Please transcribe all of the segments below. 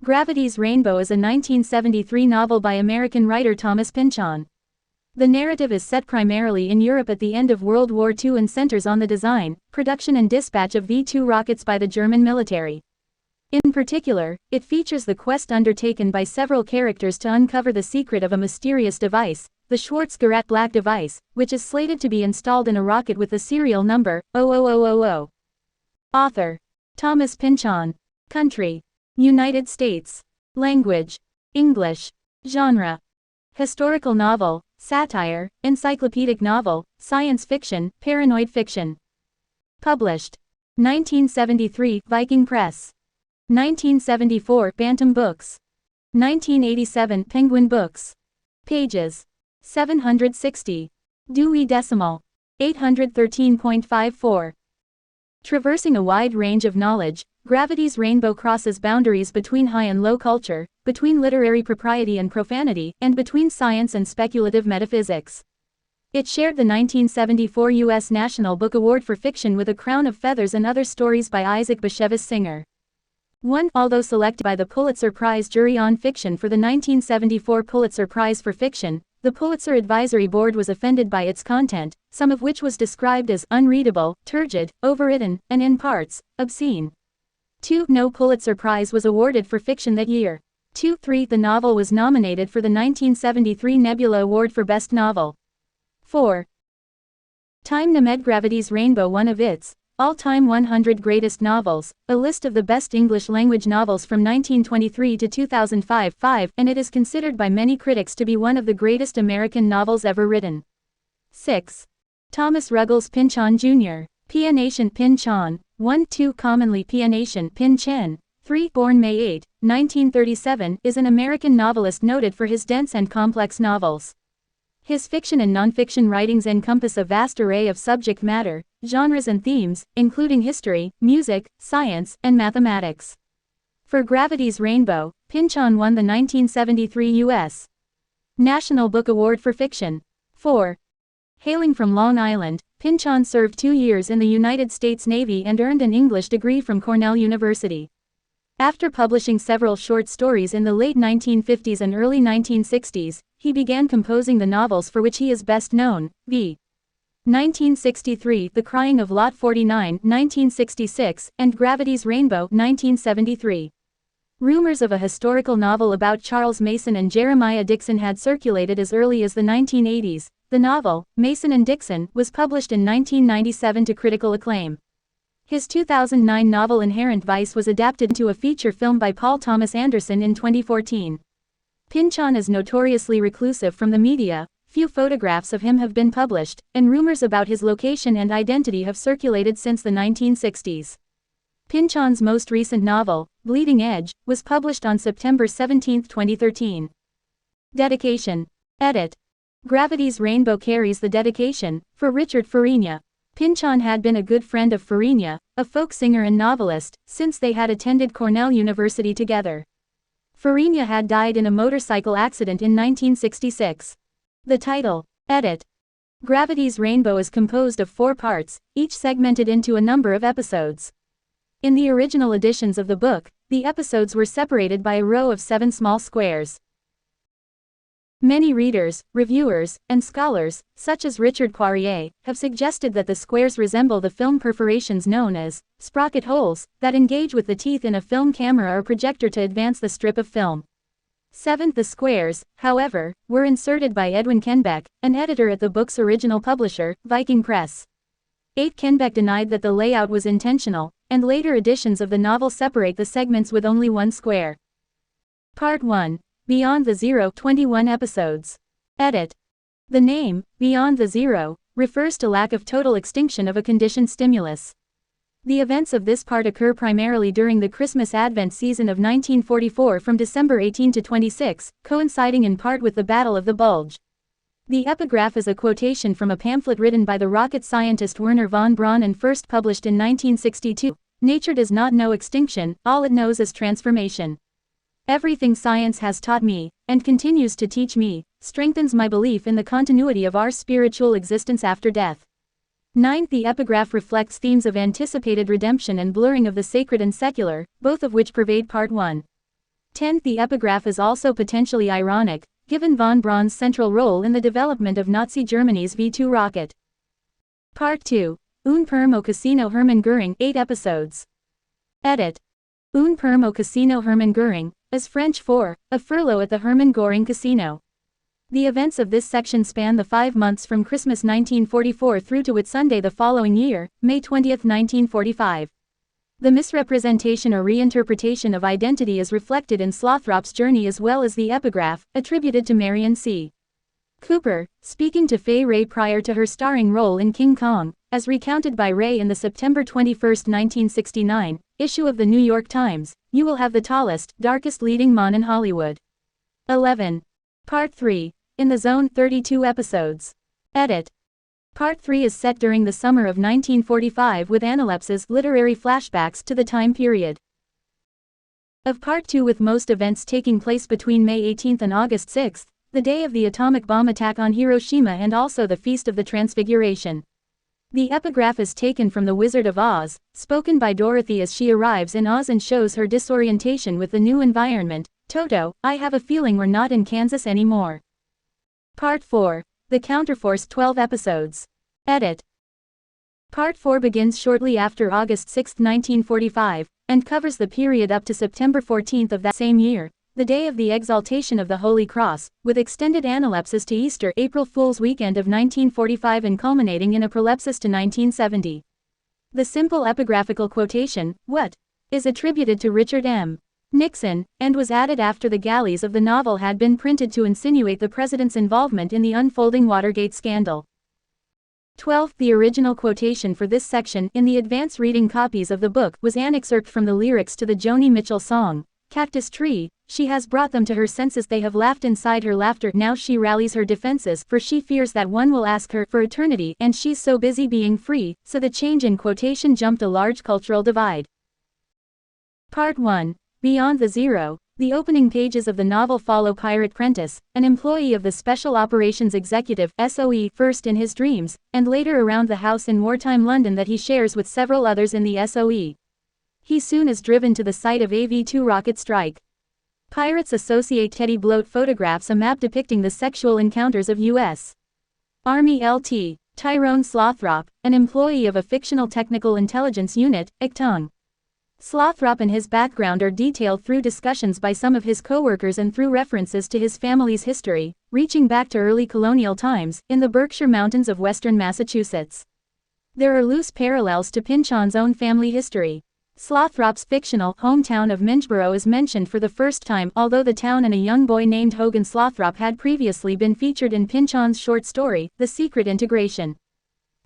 Gravity's Rainbow is a 1973 novel by American writer Thomas Pynchon. The narrative is set primarily in Europe at the end of World War II and centers on the design, production and dispatch of V-2 rockets by the German military. In particular, it features the quest undertaken by several characters to uncover the secret of a mysterious device, the Schwarz-Gerät Black device, which is slated to be installed in a rocket with the serial number 00000. Author: Thomas Pynchon. Country: United States. Language: English. Genre: historical novel, satire, encyclopedic novel, science fiction, paranoid fiction. Published: 1973 Viking Press, 1974 Bantam Books, 1987 Penguin Books. Pages: 760. Dewey Decimal: 813.54. Traversing a wide range of knowledge, Gravity's Rainbow crosses boundaries between high and low culture, between literary propriety and profanity, and between science and speculative metaphysics. It shared the 1974 U.S. National Book Award for Fiction with A Crown of Feathers and Other Stories by Isaac Bashevis Singer. 1. Although selected by the Pulitzer Prize jury on fiction for the 1974 Pulitzer Prize for Fiction, the Pulitzer Advisory Board was offended by its content, some of which was described as unreadable, turgid, overwritten, and in parts, obscene. 2. No Pulitzer Prize was awarded for fiction that year. 2. 3. The novel was nominated for the 1973 Nebula Award for Best Novel. 4. Time named Gravity's Rainbow one of its all-time 100 greatest novels, a list of the best English-language novels from 1923 to 2005, and it is considered by many critics to be one of the greatest American novels ever written. 6. Thomas Ruggles Pynchon, Jr., Pynchon Pynchon, 1. 2. Commonly Pynchon Pynchon, 3. Born May 8, 1937, is an American novelist noted for his dense and complex novels. His fiction and nonfiction writings encompass a vast array of subject matter, genres and themes, including history, music, science, and mathematics. For Gravity's Rainbow, Pynchon won the 1973 U.S. National Book Award for Fiction. 4. Hailing from Long Island, Pynchon served 2 years in the United States Navy and earned an English degree from Cornell University. After publishing several short stories in the late 1950s and early 1960s, he began composing the novels for which he is best known, v. 1963 The Crying of Lot 49 1966, and Gravity's Rainbow 1973. Rumors of a historical novel about Charles Mason and Jeremiah Dixon had circulated as early as the 1980s. The novel, Mason and Dixon, was published in 1997 to critical acclaim. His 2009 novel Inherent Vice was adapted into a feature film by Paul Thomas Anderson in 2014. Pynchon is notoriously reclusive from the media, few photographs of him have been published, and rumors about his location and identity have circulated since the 1960s. Pynchon's most recent novel, Bleeding Edge, was published on September 17, 2013. Dedication. Edit. Gravity's Rainbow carries the dedication, for Richard Farina. Pynchon had been a good friend of Farina, a folk singer and novelist, since they had attended Cornell University together. Farina had died in a motorcycle accident in 1966. The title. Edit. Gravity's Rainbow is composed of 4 parts, each segmented into a number of episodes. In the original editions of the book, the episodes were separated by a row of 7 small squares. Many readers, reviewers, and scholars, such as Richard Poirier, have suggested that the squares resemble the film perforations known as sprocket holes that engage with the teeth in a film camera or projector to advance the strip of film. 7. The squares, however, were inserted by Edwin Kenbeck, an editor at the book's original publisher, Viking Press. 8. Kenbeck denied that the layout was intentional, and later editions of the novel separate the segments with only 1 square. Part 1. Beyond the Zero, 21 episodes. Edit. The name, Beyond the Zero, refers to lack of total extinction of a conditioned stimulus. The events of this part occur primarily during the Christmas Advent season of 1944 from December 18 to 26, coinciding in part with the Battle of the Bulge. The epigraph is a quotation from a pamphlet written by the rocket scientist Wernher von Braun and first published in 1962. Nature does not know extinction, all it knows is transformation. Everything science has taught me, and continues to teach me, strengthens my belief in the continuity of our spiritual existence after death. 9. The epigraph reflects themes of anticipated redemption and blurring of the sacred and secular, both of which pervade Part 1. 10th, the epigraph is also potentially ironic, given von Braun's central role in the development of Nazi Germany's V-2 rocket. Part 2. Un Perm au Casino Hermann Göring, 8 episodes. Edit. Un Perm au Casino Hermann Göring is French for a furlough at the Hermann Göring Casino. The events of this section span the 5 months from Christmas 1944 through to Whitsunday the following year, May 20, 1945. The misrepresentation or reinterpretation of identity is reflected in Slothrop's journey as well as the epigraph, attributed to Marion C. Cooper, speaking to Fay Wray prior to her starring role in King Kong, as recounted by Ray in the September 21, 1969, issue of the New York Times, "You will have the tallest, darkest leading man in Hollywood." 11. Part 3. In the Zone, 32 episodes. Edit. Part 3 is set during the summer of 1945 with analepses, literary flashbacks to the time period of Part 2, with most events taking place between May 18 and August 6, the day of the atomic bomb attack on Hiroshima and also the Feast of the Transfiguration. The epigraph is taken from The Wizard of Oz, spoken by Dorothy as she arrives in Oz and shows her disorientation with the new environment. Toto, I have a feeling we're not in Kansas anymore. Part 4. The Counterforce, 12 episodes. Edit. Part 4 begins shortly after August 6, 1945, and covers the period up to September 14 of that same year, the day of the exaltation of the Holy Cross, with extended analepsis to Easter, April Fool's weekend of 1945 and culminating in a prolepsis to 1970. The simple epigraphical quotation, "What?" is attributed to Richard M. Nixon, and was added after the galleys of the novel had been printed to insinuate the president's involvement in the unfolding Watergate scandal. 12th, the original quotation for this section in the advance reading copies of the book was an excerpt from the lyrics to the Joni Mitchell song, "Cactus Tree." She has brought them to her senses, they have laughed inside her laughter, now she rallies her defenses, for she fears that one will ask her for eternity, and she's so busy being free, so the change in quotation jumped a large cultural divide. Part 1. Beyond the Zero. The opening pages of the novel follow Pirate Prentice, an employee of the Special Operations Executive (SOE), first in his dreams, and later around the house in wartime London that he shares with several others in the SOE. He soon is driven to the site of a V-2 rocket strike. Pirates associate Teddy Bloat photographs a map depicting the sexual encounters of U.S. Army Lt. Tyrone Slothrop, an employee of a fictional technical intelligence unit, Actung. Slothrop and his background are detailed through discussions by some of his co-workers and through references to his family's history, reaching back to early colonial times, in the Berkshire Mountains of western Massachusetts. There are loose parallels to Pynchon's own family history. Slothrop's fictional hometown of Minchboro is mentioned for the first time, although the town and a young boy named Hogan Slothrop had previously been featured in Pynchon's short story, The Secret Integration.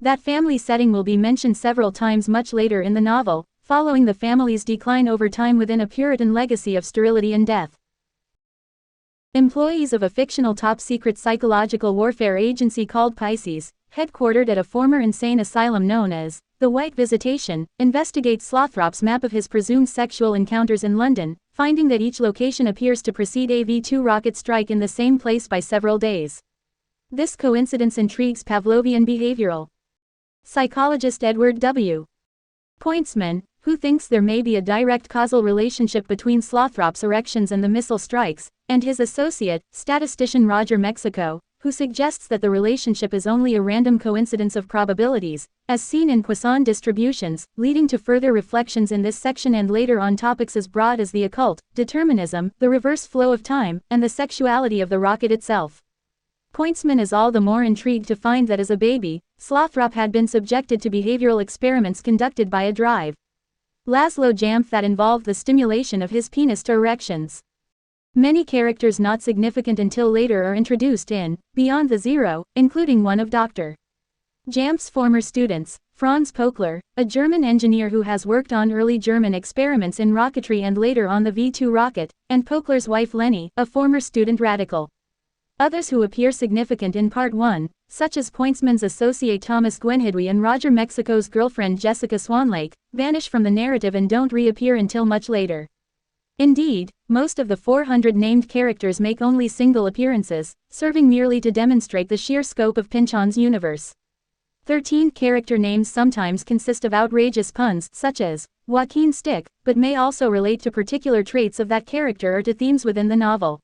That family setting will be mentioned several times much later in the novel, following the family's decline over time within a Puritan legacy of sterility and death. Employees of a fictional top-secret psychological warfare agency called Pisces, headquartered at a former insane asylum known as the White Visitation, investigate Slothrop's map of his presumed sexual encounters in London, finding that each location appears to precede a V-2 rocket strike in the same place by several days. This coincidence intrigues Pavlovian behavioral psychologist Edward W. Pointsman, who thinks there may be a direct causal relationship between Slothrop's erections and the missile strikes, and his associate, statistician Roger Mexico, who suggests that the relationship is only a random coincidence of probabilities, as seen in Poisson distributions, leading to further reflections in this section and later on topics as broad as the occult, determinism, the reverse flow of time, and the sexuality of the rocket itself. Pointsman is all the more intrigued to find that as a baby, Slothrop had been subjected to behavioral experiments conducted by a drive Laszlo Jamf that involved the stimulation of his penis to erections. Many characters not significant until later are introduced in Beyond the Zero, including one of Dr. Jamf's former students, Franz Pöckler, a German engineer who has worked on early German experiments in rocketry and later on the V-2 rocket, and Pöckler's wife Leni, a former student radical. Others who appear significant in Part 1, such as Pointsman's associate Thomas Gwenhidwe and Roger Mexico's girlfriend Jessica Swanlake, vanish from the narrative and don't reappear until much later. Indeed, most of the 400 named characters make only single appearances, serving merely to demonstrate the sheer scope of Pynchon's universe. 13 character names sometimes consist of outrageous puns, such as Joaquin Stick, but may also relate to particular traits of that character or to themes within the novel.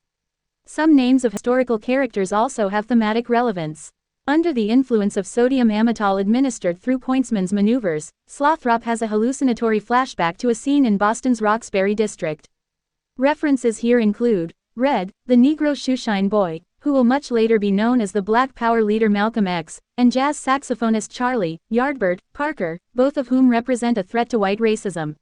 Some names of historical characters also have thematic relevance. Under the influence of sodium amytal administered through Pointsman's maneuvers, Slothrop has a hallucinatory flashback to a scene in Boston's Roxbury district. References here include Red, the Negro shoeshine boy, who will much later be known as the Black Power leader Malcolm X, and jazz saxophonist Charlie Yardbird Parker, both of whom represent a threat to white racism.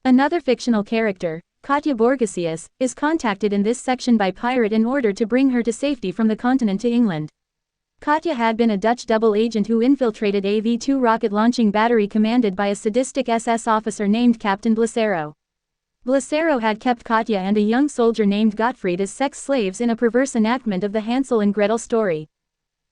Another fictional character, Katya Borgesius, is contacted in this section by Pirate in order to bring her to safety from the continent to England. Katya had been a Dutch double agent who infiltrated a V-2 rocket launching battery commanded by a sadistic SS officer named Captain Blacero. Blacero had kept Katya and a young soldier named Gottfried as sex slaves in a perverse enactment of the Hansel and Gretel story.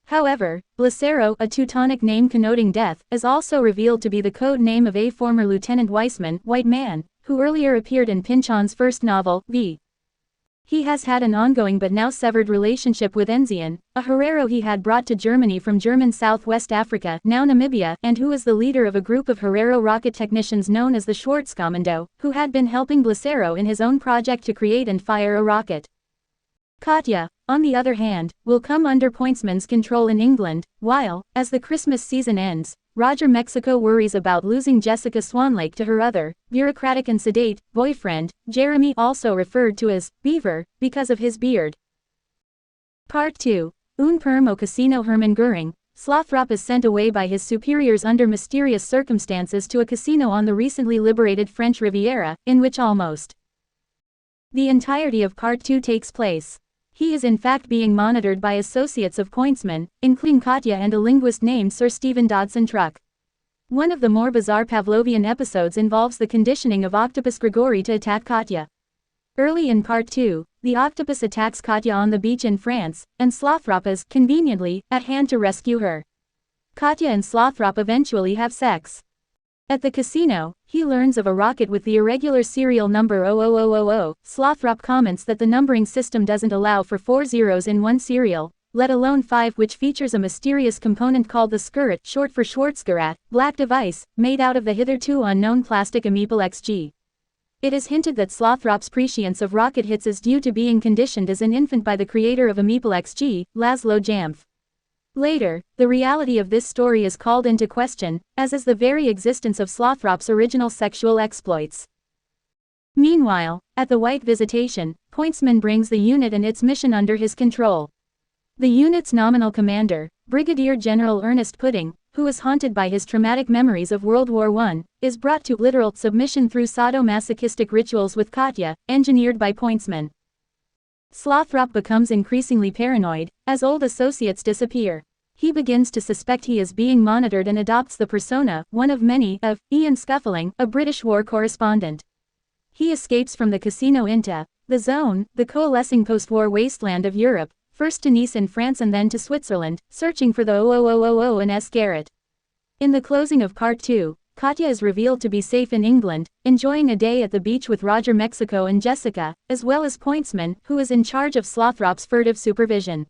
However, Blacero, a Teutonic name connoting death, is also revealed to be the code name of a former Lieutenant Weissman, white man, who earlier appeared in Pynchon's first novel, V. He has had an ongoing but now severed relationship with Enzian, a Herero he had brought to Germany from German Southwest Africa, now Namibia, and who is the leader of a group of Herero rocket technicians known as the Schwarzkommando, who had been helping Blacero in his own project to create and fire a rocket. Katya, on the other hand, will come under Pointsman's control in England, while, as the Christmas season ends, Roger Mexico worries about losing Jessica Swanlake to her other, bureaucratic and sedate, boyfriend, Jeremy, also referred to as Beaver, because of his beard. Part 2. Un Perm au Casino. Hermann Goering, Slothrop is sent away by his superiors under mysterious circumstances to a casino on the recently liberated French Riviera, in which almost the entirety of Part 2 takes place. He is in fact being monitored by associates of Pointsman, including Katya and a linguist named Sir Stephen Dodson Truck. One of the more bizarre Pavlovian episodes involves the conditioning of Octopus Grigori to attack Katya. Early in Part 2, the octopus attacks Katya on the beach in France, and Slothrop is, conveniently, at hand to rescue her. Katya and Slothrop eventually have sex. At the casino, he learns of a rocket with the irregular serial number 00000. Slothrop comments that the numbering system doesn't allow for 4 zeros in one serial, let alone 5, which features a mysterious component called the Skirat, short for Schwarzgerat, black device, made out of the hitherto unknown plastic Ameepal XG. It is hinted that Slothrop's prescience of rocket hits is due to being conditioned as an infant by the creator of Ameepal XG, Laszlo Jamf. Later, the reality of this story is called into question, as is the very existence of Slothrop's original sexual exploits. Meanwhile, at the White Visitation, Pointsman brings the unit and its mission under his control. The unit's nominal commander, Brigadier General Ernest Pudding, who is haunted by his traumatic memories of World War I, is brought to literal submission through sadomasochistic rituals with Katya, engineered by Pointsman. Slothrop becomes increasingly paranoid, as old associates disappear. He begins to suspect he is being monitored and adopts the persona, one of many, of Ian Scuffling, a British war correspondent. He escapes from the casino into the Zone, the coalescing post-war wasteland of Europe, first to Nice in France and then to Switzerland, searching for the 0000 and S. Garrett. In the closing of Part 2, Katya is revealed to be safe in England, enjoying a day at the beach with Roger Mexico and Jessica, as well as Pointsman, who is in charge of Slothrop's furtive supervision.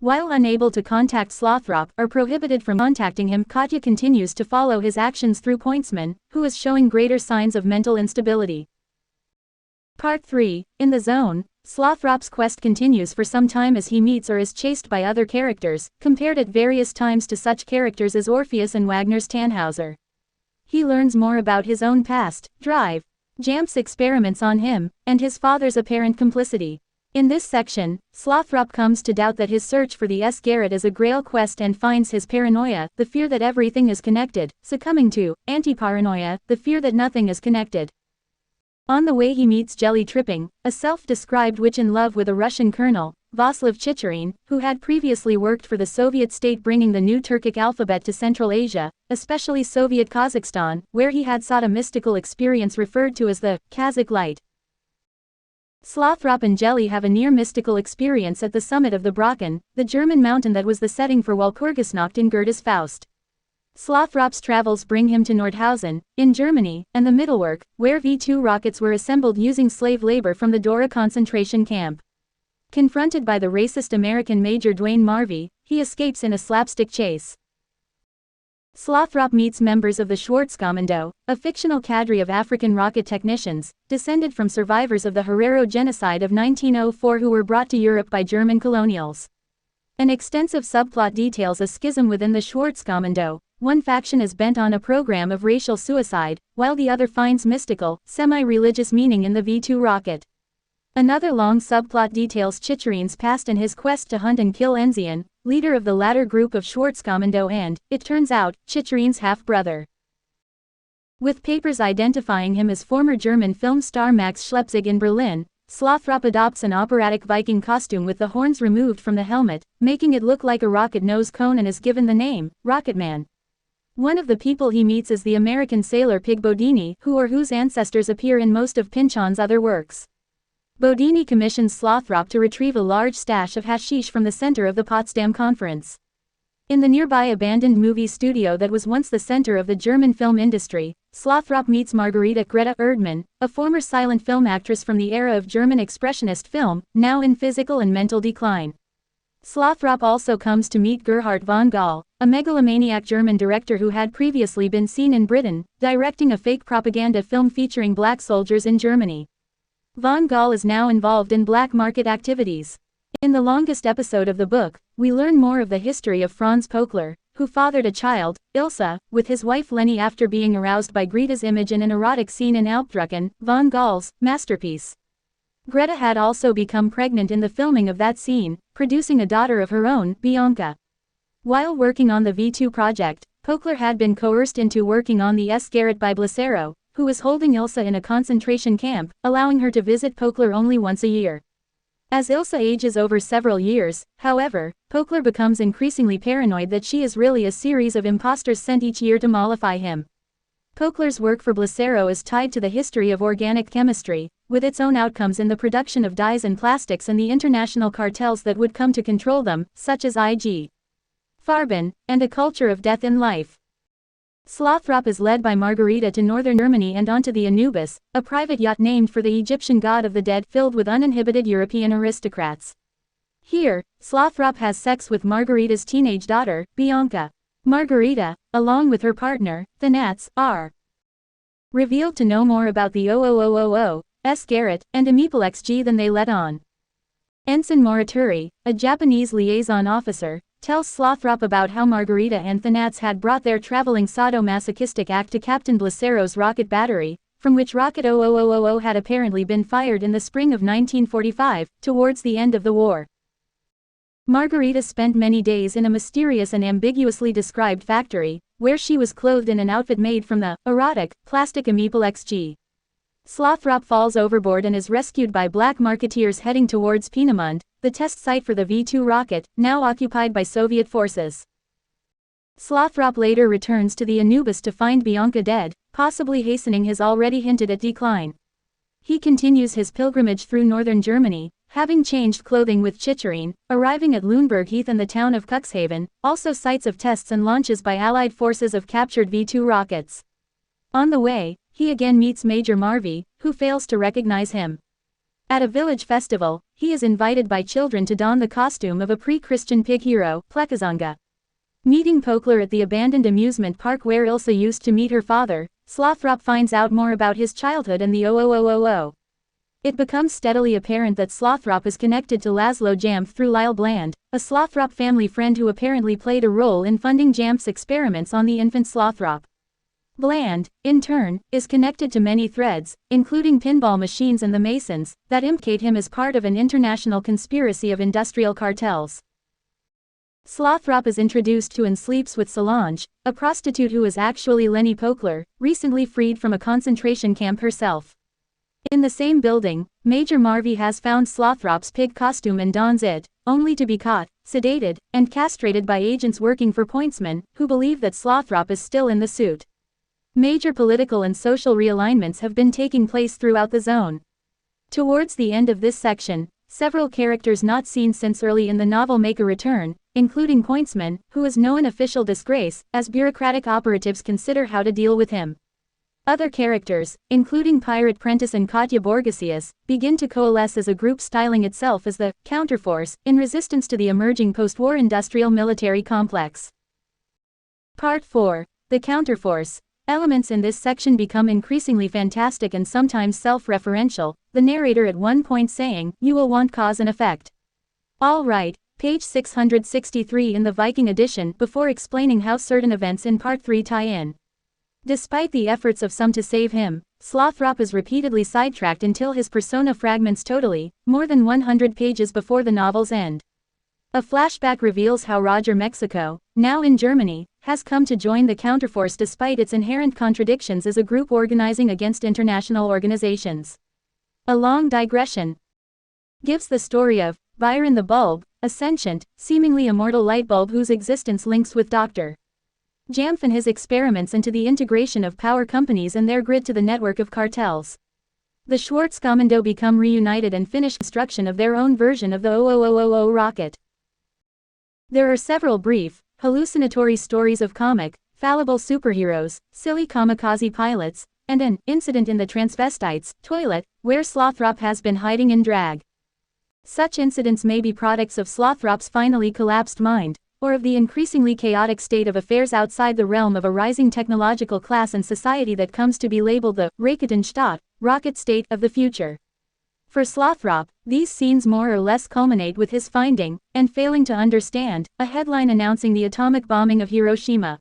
While unable to contact Slothrop, or prohibited from contacting him, Katya continues to follow his actions through Pointsman, who is showing greater signs of mental instability. Part 3. In the Zone, Slothrop's quest continues for some time as he meets or is chased by other characters, compared at various times to such characters as Orpheus and Wagner's Tannhauser. He learns more about his own past, drive, Jamf's experiments on him, and his father's apparent complicity. In this section, Slothrop comes to doubt that his search for the S. Garrett is a grail quest and finds his paranoia, the fear that everything is connected, succumbing to anti-paranoia, the fear that nothing is connected. On the way he meets Jelly Tripping, a self-described witch in love with a Russian colonel, Vaslav Chicherin, who had previously worked for the Soviet state bringing the new Turkic alphabet to Central Asia, especially Soviet Kazakhstan, where he had sought a mystical experience referred to as the Kazakh Light. Slothrop and Jelly have a near-mystical experience at the summit of the Brocken, the German mountain that was the setting for Walpurgisnacht in Goethe's Faust. Slothrop's travels bring him to Nordhausen, in Germany, and the Mittelwerk, where V-2 rockets were assembled using slave labor from the Dora concentration camp. Confronted by the racist American Major Dwayne Marvey, he escapes in a slapstick chase. Slothrop meets members of the Schwarzkommando, a fictional cadre of African rocket technicians, descended from survivors of the Herero genocide of 1904 who were brought to Europe by German colonials. An extensive subplot details a schism within the Schwarzkommando. One faction is bent on a program of racial suicide, while the other finds mystical, semi-religious meaning in the V2 rocket. Another long subplot details Chicherin's past and his quest to hunt and kill Enzian, leader of the latter group of Schwarzkommando and, it turns out, Chicherin's half-brother. With papers identifying him as former German film star Max Schleppzig in Berlin, Slothrop adopts an operatic Viking costume with the horns removed from the helmet, making it look like a rocket nose cone, and is given the name, Rocketman. One of the people he meets is the American sailor Pig Bodini, whose ancestors appear in most of Pynchon's other works. Bodini commissions Slothrop to retrieve a large stash of hashish from the center of the Potsdam Conference. In the nearby abandoned movie studio that was once the center of the German film industry, Slothrop meets Margarita Greta Erdmann, a former silent film actress from the era of German expressionist film, now in physical and mental decline. Slothrop also comes to meet Gerhard von Gaal, a megalomaniac German director who had previously been seen in Britain, directing a fake propaganda film featuring black soldiers in Germany. Von Gaal is now involved in black market activities. In the longest episode of the book, we learn more of the history of Franz Pöckler, who fathered a child, Ilse, with his wife Leni after being aroused by Greta's image in an erotic scene in Alpdrucken, von Gaal's masterpiece. Greta had also become pregnant in the filming of that scene, producing a daughter of her own, Bianca. While working on the V2 project, Pöckler had been coerced into working on the S-Garrett by Blacero, who was holding Ilse in a concentration camp, allowing her to visit Pöckler only once a year. As Ilse ages over several years, however, Pöckler becomes increasingly paranoid that she is really a series of imposters sent each year to mollify him. Pöckler's work for Blacero is tied to the history of organic chemistry, with its own outcomes in the production of dyes and plastics and the international cartels that would come to control them, such as IG. Farben, and a culture of death in life. Slothrop is led by Margarita to northern Germany and onto the Anubis, a private yacht named for the Egyptian god of the dead filled with uninhibited European aristocrats. Here, Slothrop has sex with Margarita's teenage daughter, Bianca. Margarita, along with her partner, the Nats, are revealed to know more about the 00000, S-Garrett, and Amipolex-G than they let on. Ensign Morituri, a Japanese liaison officer, tells Slothrop about how Margarita and the Nats had brought their traveling sadomasochistic act to Captain Blacero's rocket battery, from which rocket 00000 had apparently been fired in the spring of 1945, towards the end of the war. Margarita spent many days in a mysterious and ambiguously described factory, where she was clothed in an outfit made from the erotic plastic Amipolex-G. Slothrop falls overboard and is rescued by black marketeers heading towards Peenemünde, the test site for the V2 rocket, now occupied by Soviet forces. Slothrop later returns to the Anubis to find Bianca dead, possibly hastening his already hinted at decline. He continues his pilgrimage through northern Germany, having changed clothing with Chicherin, arriving at Lüneburg Heath and the town of Cuxhaven, also sites of tests and launches by Allied forces of captured V2 rockets. On the way, he again meets Major Marvey, who fails to recognize him. At a village festival, he is invited by children to don the costume of a pre-Christian pig hero, Plekazanga. Meeting Pöckler at the abandoned amusement park where Ilse used to meet her father, Slothrop finds out more about his childhood and the 00000. It becomes steadily apparent that Slothrop is connected to Laszlo Jamf through Lyle Bland, a Slothrop family friend who apparently played a role in funding Jamf's experiments on the infant Slothrop. Bland, in turn, is connected to many threads, including pinball machines and the Masons, that implicate him as part of an international conspiracy of industrial cartels. Slothrop is introduced to and sleeps with Solange, a prostitute who is actually Leni Pöckler, recently freed from a concentration camp herself. In the same building, Major Marvey has found Slothrop's pig costume and dons it, only to be caught, sedated, and castrated by agents working for Pointsman, who believe that Slothrop is still in the suit. Major political and social realignments have been taking place throughout the zone. Towards the end of this section, several characters not seen since early in the novel make a return, including Pointsman, who is no official disgrace, as bureaucratic operatives consider how to deal with him. Other characters, including Pirate Prentice and Katya Borgesius, begin to coalesce as a group styling itself as the counterforce in resistance to the emerging post-war industrial military complex. Part 4. The Counterforce. Elements in this section become increasingly fantastic and sometimes self-referential, the narrator at one point saying, "You will want cause and effect." All right, page 663 in the Viking edition, before explaining how certain events in Part 3 tie in. Despite the efforts of some to save him, Slothrop is repeatedly sidetracked until his persona fragments totally, more than 100 pages before the novel's end. A flashback reveals how Roger Mexico, now in Germany, has come to join the Counterforce despite its inherent contradictions as a group organizing against international organizations. A long digression gives the story of Byron the Bulb, a sentient, seemingly immortal light bulb whose existence links with Dr. Jamf and his experiments into the integration of power companies and their grid to the network of cartels. The Schwarzkommando become reunited and finish construction of their own version of the 00000 rocket. There are several brief, hallucinatory stories of comic, fallible superheroes, silly kamikaze pilots, and an incident in the transvestites' toilet, where Slothrop has been hiding in drag. Such incidents may be products of Slothrop's finally collapsed mind, or of the increasingly chaotic state of affairs outside the realm of a rising technological class and society that comes to be labeled the Raketenstaat, rocket state, of the future. For Slothrop, these scenes more or less culminate with his finding, and failing to understand, a headline announcing the atomic bombing of Hiroshima.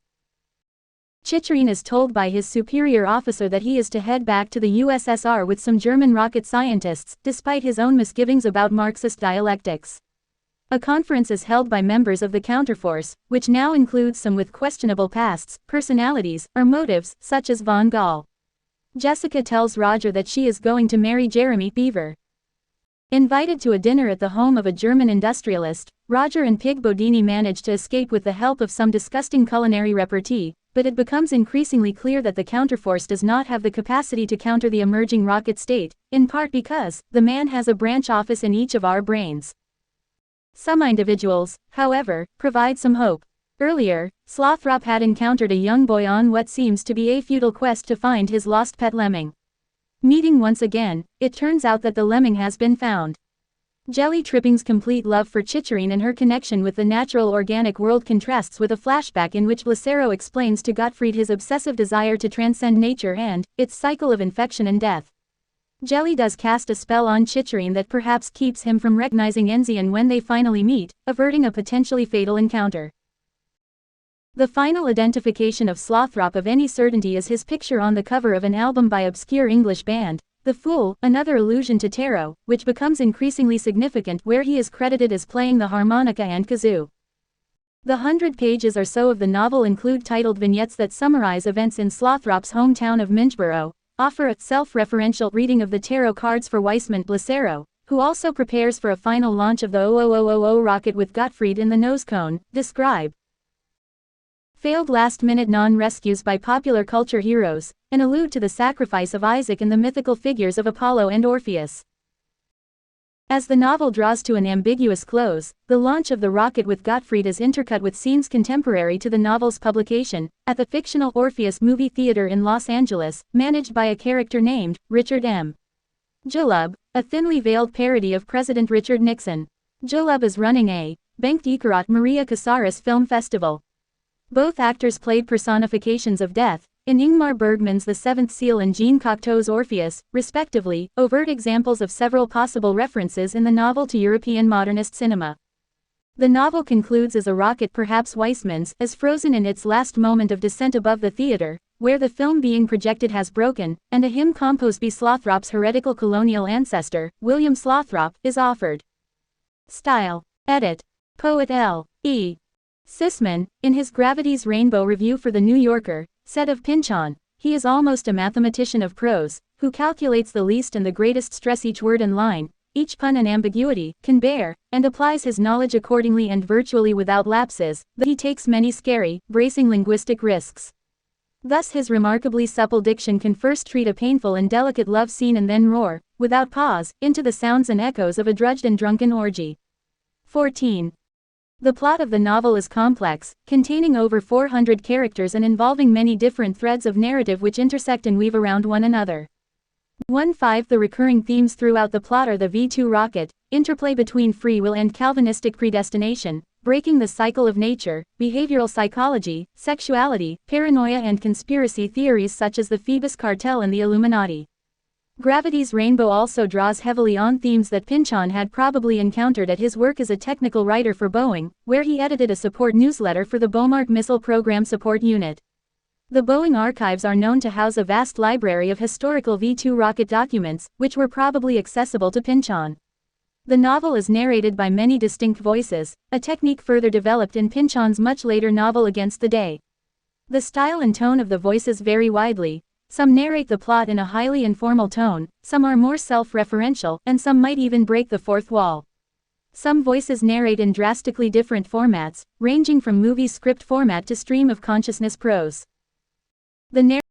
Chicherin is told by his superior officer that he is to head back to the USSR with some German rocket scientists, despite his own misgivings about Marxist dialectics. A conference is held by members of the Counterforce, which now includes some with questionable pasts, personalities, or motives, such as von Gaal. Jessica tells Roger that she is going to marry Jeremy Beaver. Invited to a dinner at the home of a German industrialist, Roger and Pig Bodini manage to escape with the help of some disgusting culinary repartee, but it becomes increasingly clear that the Counterforce does not have the capacity to counter the emerging rocket state, in part because the man has a branch office in each of our brains. Some individuals, however, provide some hope. Earlier, Slothrop had encountered a young boy on what seems to be a futile quest to find his lost pet lemming. Meeting once again, it turns out that the lemming has been found. Jelly Tripping's complete love for Chicherin and her connection with the natural organic world contrasts with a flashback in which Blacero explains to Gottfried his obsessive desire to transcend nature and its cycle of infection and death. Jelly does cast a spell on Chicherin that perhaps keeps him from recognizing Enzian when they finally meet, averting a potentially fatal encounter. The final identification of Slothrop of any certainty is his picture on the cover of an album by obscure English band, The Fool, another allusion to tarot, which becomes increasingly significant where he is credited as playing the harmonica and kazoo. The 100 pages or so of the novel include titled vignettes that summarize events in Slothrop's hometown of Minchboro, offer a self-referential reading of the tarot cards for Weissman Blacero, who also prepares for a final launch of the 00000 rocket with Gottfried in the nose cone, describe failed last-minute non-rescues by popular culture heroes, and allude to the sacrifice of Isaac and the mythical figures of Apollo and Orpheus. As the novel draws to an ambiguous close, the launch of the rocket with Gottfried is intercut with scenes contemporary to the novel's publication, at the fictional Orpheus movie theater in Los Angeles, managed by a character named Richard M. Julub, a thinly veiled parody of President Richard Nixon. Julub is running a Bengt Ikarat Maria Casares film festival. Both actors played personifications of death, in Ingmar Bergman's The Seventh Seal and Jean Cocteau's Orpheus, respectively, overt examples of several possible references in the novel to European modernist cinema. The novel concludes as a rocket, perhaps Weissman's, is frozen in its last moment of descent above the theater, where the film being projected has broken, and a hymn composed by Slothrop's heretical colonial ancestor, William Slothrop, is offered. Style. Edit. Poet L. E. Sisman, in his Gravity's Rainbow review for The New Yorker, said of Pynchon, "He is almost a mathematician of prose, who calculates the least and the greatest stress each word and line, each pun and ambiguity, can bear, and applies his knowledge accordingly and virtually without lapses, though he takes many scary, bracing linguistic risks. Thus his remarkably supple diction can first treat a painful and delicate love scene and then roar, without pause, into the sounds and echoes of a drudged and drunken orgy." 14. The plot of the novel is complex, containing over 400 characters and involving many different threads of narrative which intersect and weave around one another. 1.5 The recurring themes throughout the plot are the V2 rocket, interplay between free will and Calvinistic predestination, breaking the cycle of nature, behavioral psychology, sexuality, paranoia and conspiracy theories such as the Phoebus Cartel and the Illuminati. Gravity's Rainbow also draws heavily on themes that Pynchon had probably encountered at his work as a technical writer for Boeing, where he edited a support newsletter for the Beaumark Missile Program Support Unit. The Boeing archives are known to house a vast library of historical V-2 rocket documents, which were probably accessible to Pynchon. The novel is narrated by many distinct voices, a technique further developed in Pynchon's much later novel Against the Day. The style and tone of the voices vary widely. Some narrate the plot in a highly informal tone, some are more self-referential, and some might even break the fourth wall. Some voices narrate in drastically different formats, ranging from movie script format to stream of consciousness prose. The